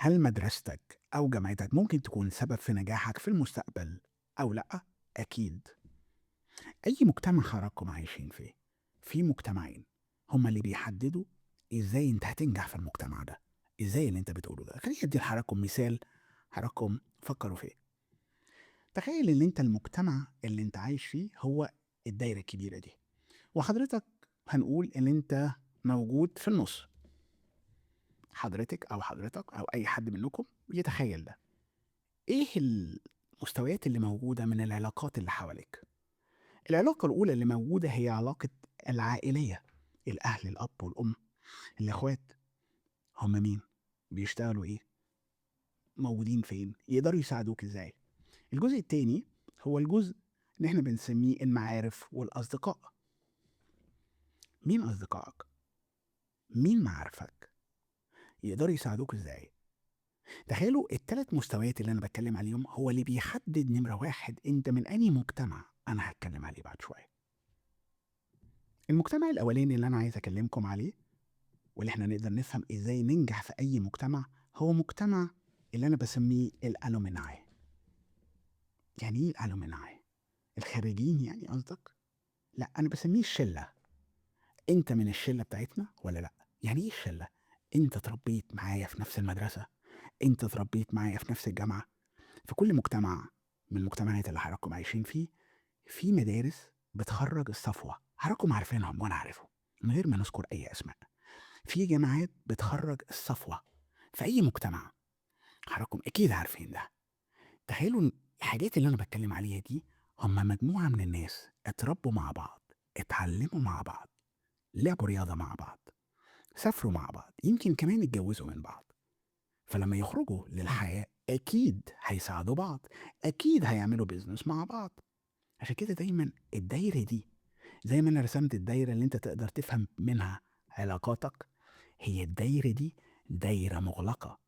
هل مدرستك أو جامعتك ممكن تكون سبب في نجاحك في المستقبل أو لأ؟ أكيد. أي مجتمع حضراتكم عايشين فيه، في مجتمعين هما اللي بيحددوا إزاي أنت هتنجح في المجتمع ده، إزاي اللي أنت بتقوله ده. خليني أدي لحضراتكم مثال حضراتكم فكروا فيه. تخيل إن أنت المجتمع اللي أنت عايش فيه هو الدايرة الكبيرة دي، وحضرتك هنقول إن أنت موجود في النص. حضرتك أو حضرتك أو أي حد منكم يتخيل ده. إيه المستويات اللي موجودة من العلاقات اللي حواليك؟ العلاقة الأولى اللي موجودة هي علاقة العائلية، الأهل، الأب والأم، الإخوات. هم مين؟ بيشتغلوا إيه؟ موجودين فين؟ يقدروا يساعدوك إزاي؟ الجزء التاني هو الجزء اللي إحنا بنسميه المعارف والأصدقاء. مين أصدقائك؟ مين معارفك؟ يقدروا يساعدوك إزاي؟ تخيلوا التلات مستويات اللي أنا بتكلم عليهم هو اللي بيحدد نمرة واحد أنت من أي مجتمع. أنا هتكلم عليه بعد شوية. المجتمع الأولاني اللي أنا عايز أكلمكم عليه واللي إحنا نقدر نفهم إزاي ننجح في أي مجتمع هو مجتمع اللي أنا بسميه الألومناي. يعني إيه الألومناي؟ الخريجين يعني قصدك؟ لا، أنا بسميه الشلة. أنت من الشلة بتاعتنا ولا لا؟ يعني إيه الشلة؟ أنت اتربيت معايا في نفس المدرسة، أنت اتربيت معايا في نفس الجامعة. في كل مجتمع من المجتمعات اللي حضراتكم عايشين فيه في مدارس بتخرج الصفوة، حضراتكم عارفينهم وأنا عارفهم من غير ما نذكر أي أسماء. في جامعات بتخرج الصفوة في أي مجتمع، حضراتكم أكيد عارفين ده. تخيلوا إن الحاجات اللي أنا بتكلم عليها دي هم مجموعة من الناس اتربوا مع بعض، اتعلموا مع بعض، لعبوا رياضة مع بعض، سافروا مع بعض، يمكن كمان اتجوزوا من بعض. فلما يخرجوا للحياة أكيد هيساعدوا بعض، أكيد هيعملوا بيزنس مع بعض. عشان كده دايما الدايرة دي زي ما أنا رسمت الدايرة اللي أنت تقدر تفهم منها علاقاتك، هي الدايرة دي دايرة مغلقة.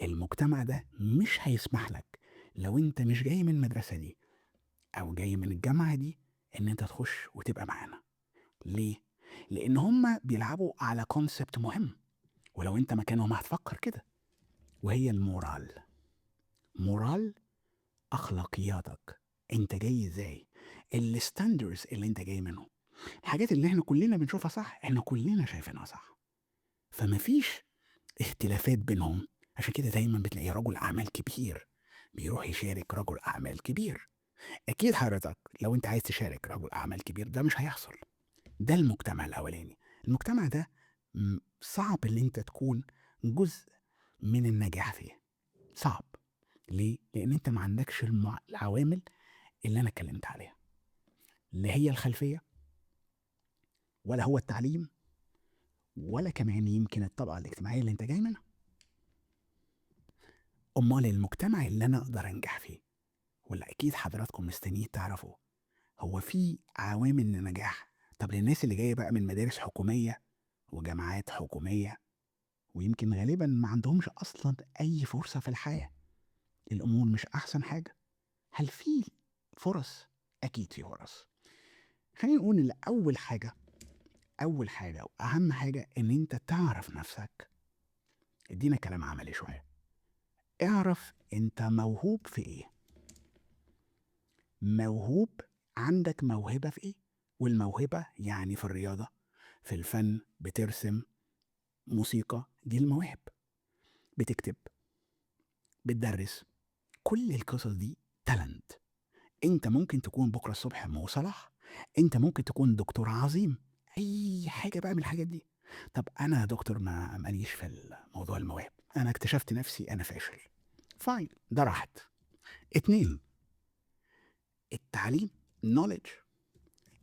المجتمع ده مش هيسمح لك لو أنت مش جاي من المدرسة دي أو جاي من الجامعة دي إن أنت تخش وتبقى معانا. ليه؟ لأن هما بيلعبوا على كونسبت مهم، ولو أنت مكانهم هتفكر كده، وهي المورال. مورال، أخلاقياتك، أنت جاي إزاي، الستاندرز اللي أنت جاي منهم، الحاجات اللي احنا كلنا بنشوفها صح احنا كلنا شايفينها صح. فمفيش اختلافات بينهم. عشان كده دايما بتلاقي رجل أعمال كبير بيروح يشارك رجل أعمال كبير. أكيد حضرتك لو أنت عايز تشارك رجل أعمال كبير ده مش هيحصل. ده المجتمع الأولاني. المجتمع ده صعب إن أنت تكون جزء من النجاح فيه. صعب. ليه؟ لأن أنت ما عندكش العوامل اللي أنا اتكلمت عليها، اللي هي الخلفية، ولا هو التعليم، ولا كمان يمكن الطبقة الاجتماعية اللي أنت جاي منها. أمال المجتمع اللي أنا أقدر أنجح فيه، ولا أكيد حضراتكم مستنيين تعرفوا هو في عوامل للنجاح. طب للناس اللي جاية بقى من مدارس حكومية وجامعات حكومية ويمكن غالبا ما عندهمش أصلا أي فرصة في الحياة، الأمور مش أحسن حاجة، هل في فرص؟ أكيد في فرص. خلينا نقول إن أول حاجة وأهم حاجة إن أنت تعرف نفسك. ادينا كلام عملي شوية. اعرف أنت موهوب في إيه. موهوب، عندك موهبة في إيه؟ والموهبة يعني في الرياضة، في الفن، بترسم، موسيقى، دي المواهب. بتكتب، بتدرس، كل القصص دي تالنت. انت ممكن تكون بكرة الصبح مو صلاح، انت ممكن تكون دكتور عظيم، اي حاجة بقى من الحاجات دي. طب انا يا دكتور ما ماليش في موضوع المواهب، انا اكتشفت نفسي انا فاشل. فاين، ده راحت. اتنين، التعليم، knowledge.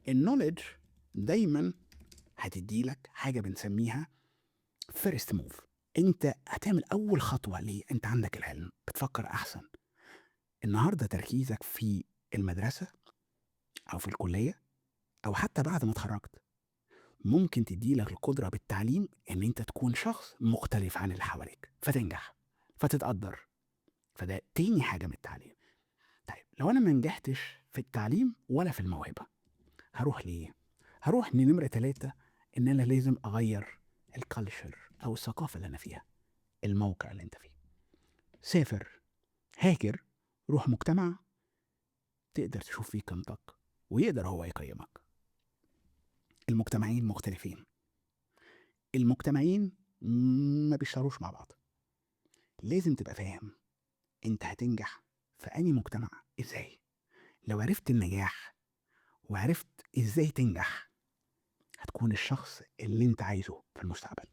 النوليدج دايما هتدي لك حاجه بنسميها فيرست موف. انت هتعمل اول خطوه ليه؟ انت عندك العلم، بتفكر احسن. النهارده تركيزك في المدرسه او في الكليه او حتى بعد ما اتخرجت ممكن تدي لك القدره بالتعليم ان انت تكون شخص مختلف عن اللي حواليك فتنجح فتتقدر. فده تاني حاجه من التعليم. طيب لو انا ما نجحتش في التعليم ولا في الموهبه هروح ليه؟ هروح لنمرة 3، إن أنا لازم أغير الكالتشر أو الثقافة اللي أنا فيها، الموقع اللي أنت فيه. سافر، هاجر، روح مجتمع تقدر تشوف فيه قيمتك ويقدر هو يقيمك. المجتمعين مختلفين، المجتمعين ما بيشتغلوش مع بعض. لازم تبقى فاهم انت هتنجح في أي مجتمع ازاي. لو عرفت النجاح وعرفت ازاي تنجح هتكون الشخص اللي انت عايزه في المستقبل.